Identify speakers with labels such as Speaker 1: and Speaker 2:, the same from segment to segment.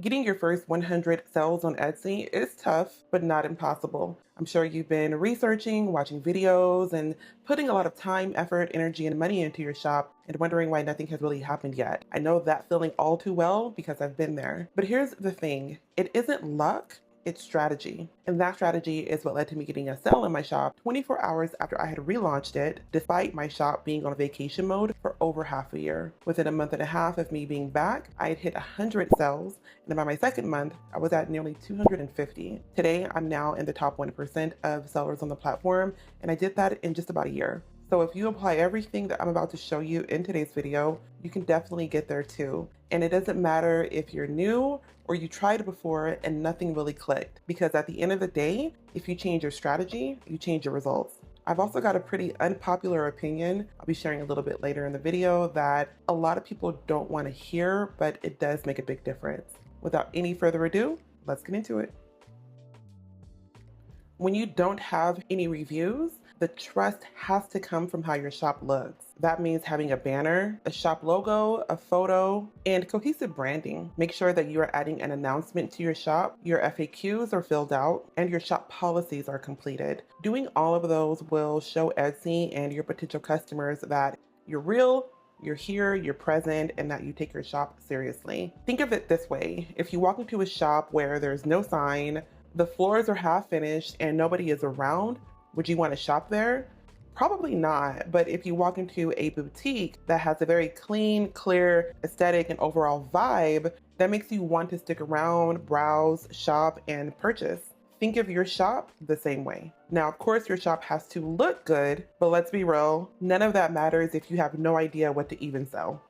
Speaker 1: Getting your first 100 sales on Etsy is tough, but not impossible. I'm sure you've been researching, watching videos, and putting a lot of time, effort, energy, and money into your shop and wondering why nothing has really happened yet. I know that feeling all too well because I've been there. But here's the thing, it isn't luck. It's strategy. And that strategy is what led to me getting a sale in my shop 24 hours after I had relaunched it, despite my shop being on vacation mode for over half a year. Within a month and a half of me being back, I had hit 100 sales, and by my second month, I was at nearly 250. Today, I'm now in the top 1% of sellers on the platform, and I did that in just about a year. So if you apply everything that I'm about to show you in today's video, you can definitely get there too. And it doesn't matter if you're new or you tried it before and nothing really clicked, because at the end of the day, if you change your strategy, you change your results. I've also got a pretty unpopular opinion I'll be sharing a little bit later in the video that a lot of people don't want to hear, but it does make a big difference. Without any further ado, let's get into it. When you don't have any reviews, the trust has to come from how your shop looks. That means having a banner, a shop logo, a photo, and cohesive branding. Make sure that you are adding an announcement to your shop, your FAQs are filled out, and your shop policies are completed. Doing all of those will show Etsy and your potential customers that you're real, you're here, you're present, and that you take your shop seriously. Think of it this way. If you walk into a shop where there's no sign, the floors are half finished, and nobody is around, would you want to shop there? Probably not, but if you walk into a boutique that has a very clean, clear aesthetic and overall vibe, that makes you want to stick around, browse, shop, and purchase. Think of your shop the same way. Now, of course, your shop has to look good, but let's be real, none of that matters if you have no idea what to even sell.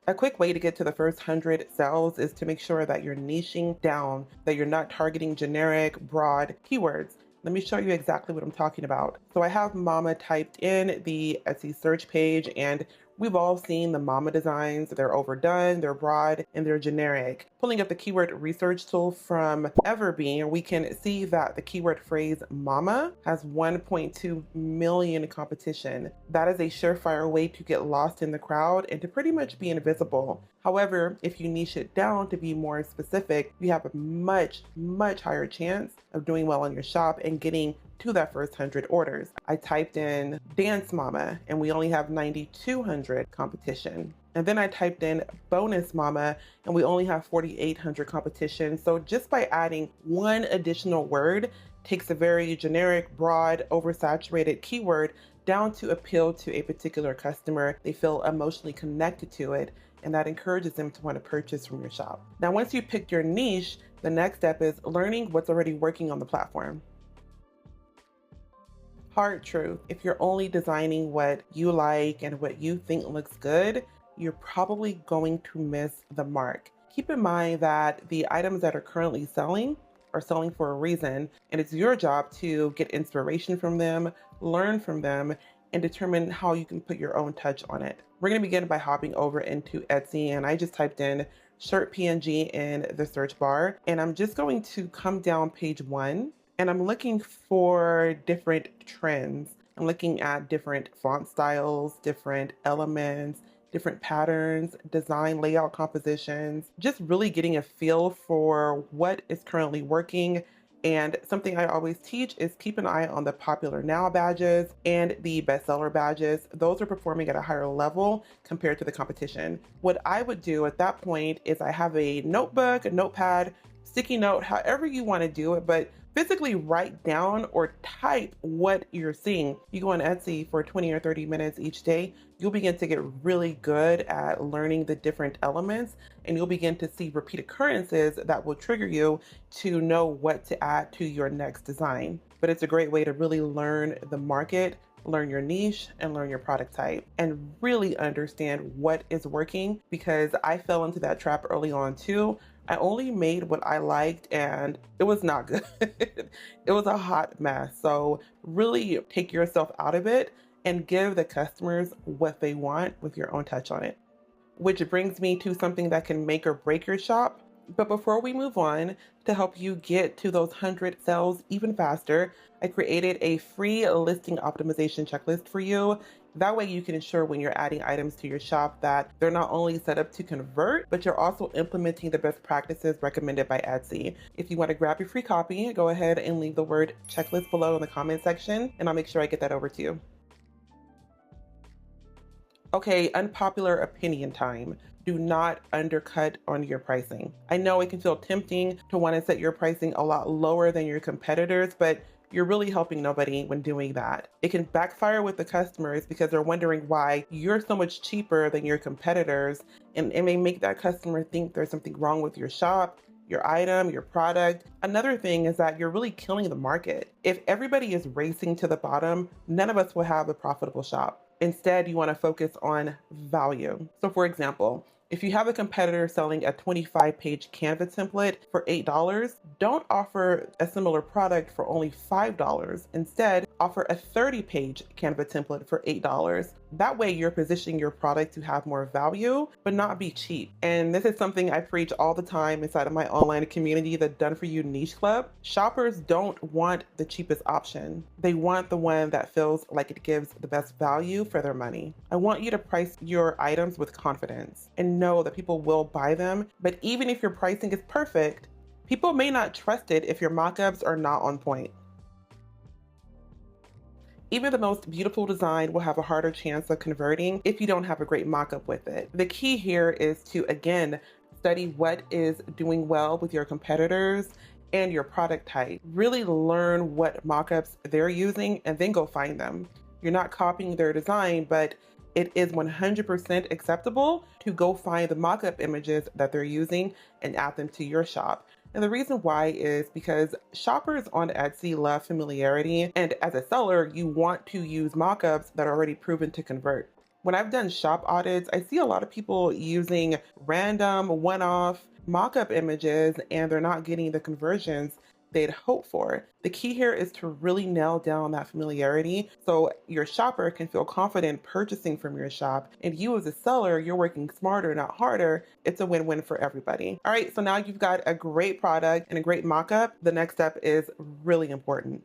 Speaker 1: A quick way to get to the first 100 sales is to make sure that you're niching down, that you're not targeting generic, broad keywords. Let me show you exactly what I'm talking about. So I have mama typed in the Etsy search page, and we've all seen the mama designs. They're overdone, they're broad, and they're generic. Pulling up the keyword research tool from Everbean, we can see that the keyword phrase mama has 1.2 million competition. That is a surefire way to get lost in the crowd and to pretty much be invisible. However, if you niche it down to be more specific, you have a much higher chance of doing well in your shop and getting to that first 100 orders. I typed in dance mama and we only have 9,200 competition. And then I typed in bonus mama and we only have 4,800 competition. So just by adding one additional word takes a very generic, broad, oversaturated keyword down to appeal to a particular customer. They feel emotionally connected to it, and that encourages them to want to purchase from your shop. Now, once you pick your niche, the next step is learning what's already working on the platform. Hard truth, if you're only designing what you like and what you think looks good, you're probably going to miss the mark. Keep in mind that the items that are currently selling are selling for a reason, and it's your job to get inspiration from them, learn from them, and determine how you can put your own touch on it. We're going to begin by hopping over into Etsy, and I just typed in shirt PNG in the search bar, and I'm just going to come down page 1, and I'm looking for different trends. I'm looking at different font styles, different elements, different patterns, design, layout, compositions, just really getting a feel for what is currently working. And something I always teach is keep an eye on the popular now badges and the bestseller badges. Those are performing at a higher level compared to the competition. What I would do at that point is I have a notebook, a notepad, sticky note, however you want to do it, but physically write down or type what you're seeing. You go on Etsy for 20 or 30 minutes each day, you'll begin to get really good at learning the different elements, and you'll begin to see repeat occurrences that will trigger you to know what to add to your next design. But it's a great way to really learn the market, learn your niche, and learn your product type, and really understand what is working, because I fell into that trap early on too. I only made what I liked and it was not good. It was a hot mess. So really take yourself out of it and give the customers what they want with your own touch on it. Which brings me to something that can make or break your shop. But before we move on, to help you get to those 100 sales even faster, I created a free listing optimization checklist for you. That way you can ensure when you're adding items to your shop that they're not only set up to convert, but you're also implementing the best practices recommended by Etsy. If you want to grab your free copy, go ahead and leave the word checklist below in the comment section, and I'll make sure I get that over to you. Okay, unpopular opinion time. Do not undercut on your pricing. I know it can feel tempting to want to set your pricing a lot lower than your competitors, but you're really helping nobody when doing that. It can backfire with the customers because they're wondering why you're so much cheaper than your competitors, and it may make that customer think there's something wrong with your shop, your item, your product. Another thing is that you're really killing the market. If everybody is racing to the bottom, none of us will have a profitable shop. Instead, you want to focus on value. So for example, if you have a competitor selling a 25-page Canva template for $8, don't offer a similar product for only $5. Instead, offer a 30-page Canva template for $8. That way you're positioning your product to have more value, but not be cheap. And this is something I preach all the time inside of my online community, the Done For You Niche Club. Shoppers don't want the cheapest option. They want the one that feels like it gives the best value for their money. I want you to price your items with confidence and know that people will buy them. But even if your pricing is perfect, people may not trust it if your mock-ups are not on point. Even the most beautiful design will have a harder chance of converting if you don't have a great mock-up with it. The key here is to, again, study what is doing well with your competitors and your product type. Really learn what mock-ups they're using and then go find them. You're not copying their design, but it is 100% acceptable to go find the mock-up images that they're using and add them to your shop. And the reason why is because shoppers on Etsy love familiarity, and as a seller, you want to use mockups that are already proven to convert. When I've done shop audits, I see a lot of people using random one-off mockup images and they're not getting the conversions they'd hope for. The key here is to really nail down that familiarity so your shopper can feel confident purchasing from your shop, and you as a seller, you're working smarter, not harder. It's a win-win for everybody. All right, so now you've got a great product and a great mock-up. The next step is really important.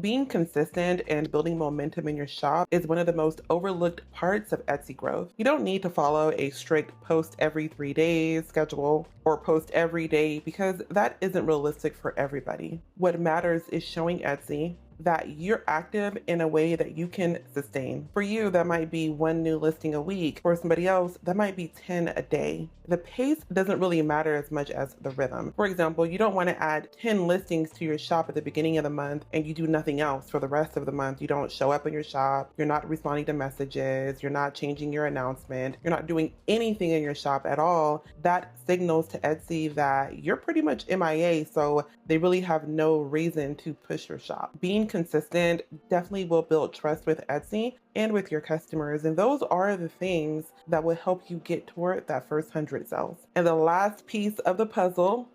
Speaker 1: Being consistent and building momentum in your shop is one of the most overlooked parts of Etsy growth. You don't need to follow a strict post every 3 days schedule or post every day because that isn't realistic for everybody. What matters is showing Etsy that you're active in a way that you can sustain. For you, that might be 1 new listing a week. For somebody else, that might be 10 a day. The pace doesn't really matter as much as the rhythm. For example, you don't want to add 10 listings to your shop at the beginning of the month and you do nothing else for the rest of the month. You don't show up in your shop, you're not responding to messages, you're not changing your announcement, you're not doing anything in your shop at all. That signals to Etsy that you're pretty much MIA, so they really have no reason to push your shop. Being consistent definitely will build trust with Etsy and with your customers, and those are the things that will help you get toward that first 100 sales. And the last piece of the puzzle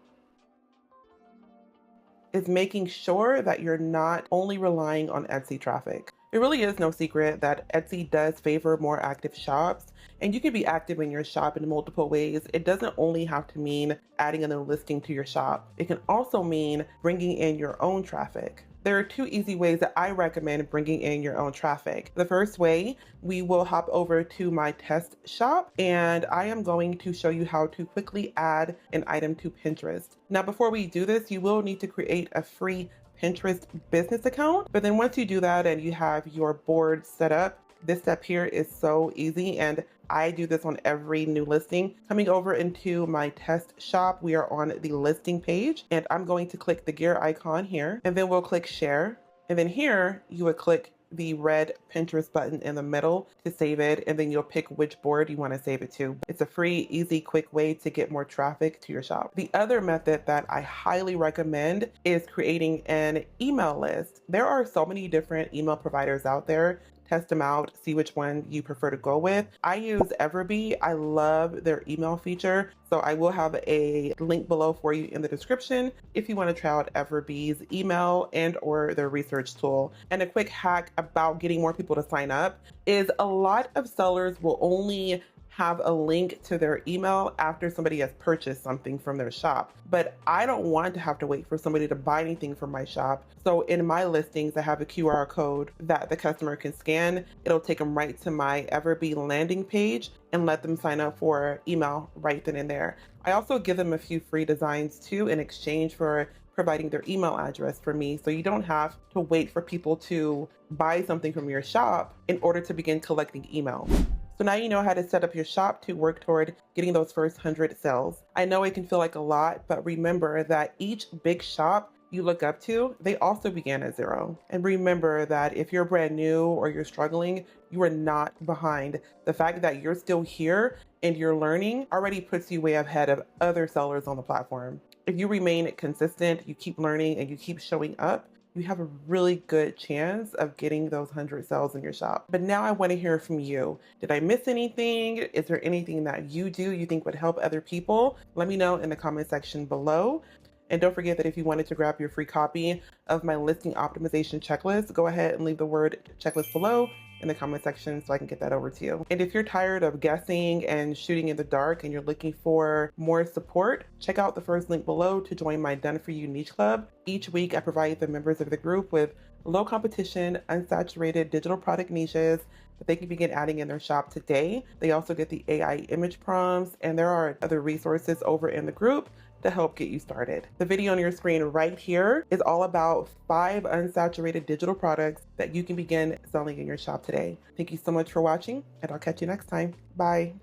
Speaker 1: is making sure that you're not only relying on Etsy traffic. It really is no secret that Etsy does favor more active shops, and you can be active in your shop in multiple ways. It doesn't only have to mean adding a new listing to your shop. It can also mean bringing in your own traffic. There are 2 easy ways that I recommend bringing in your own traffic. The first way, we will hop over to my test shop, and I am going to show you how to quickly add an item to Pinterest. Now, before we do this, you will need to create a free Pinterest business account. But then once you do that and you have your board set up, this step here is so easy, and I do this on every new listing. Coming over into my test shop, we are on the listing page, and I'm going to click the gear icon here, and then we'll click share. And then here you would click the red Pinterest button in the middle to save it, and then you'll pick which board you want to save it to. It's a free, easy, quick way to get more traffic to your shop. The other method that I highly recommend is creating an email list. There are so many different email providers out there. Test them out, see which one you prefer to go with. I use Freebie. I love their email feature. So I will have a link below for you in the description if you want to try out Freebie's email and or their research tool. And a quick hack about getting more people to sign up is a lot of sellers will only have a link to their email after somebody has purchased something from their shop. But I don't want to have to wait for somebody to buy anything from my shop. So in my listings, I have a QR code that the customer can scan. It'll take them right to my Everbee landing page and let them sign up for email right then and there. I also give them a few free designs too in exchange for providing their email address for me. So you don't have to wait for people to buy something from your shop in order to begin collecting emails. So now you know how to set up your shop to work toward getting those first 100 sales. I know it can feel like a lot, but remember that each big shop you look up to, they also began at zero. And remember that if you're brand new or you're struggling, you are not behind. The fact that you're still here and you're learning already puts you way ahead of other sellers on the platform. If you remain consistent, you keep learning, and you keep showing up, you have a really good chance of getting those 100 sales in your shop. But now I want to hear from you. Did I miss anything? Is there anything that you do you think would help other people? Let me know in the comment section below. And don't forget that if you wanted to grab your free copy of my listing optimization checklist, go ahead and leave the word checklist below in the comment section so I can get that over to you. And if you're tired of guessing and shooting in the dark and you're looking for more support, check out the first link below to join my Done For You niche club. Each week I provide the members of the group with low competition, unsaturated digital product niches that they can begin adding in their shop today. They also get the AI image prompts, and there are other resources over in the group to help get you started. The video on your screen right here is all about 5 unsaturated digital products that you can begin selling in your shop today. Thank you so much for watching, and I'll catch you next time. Bye.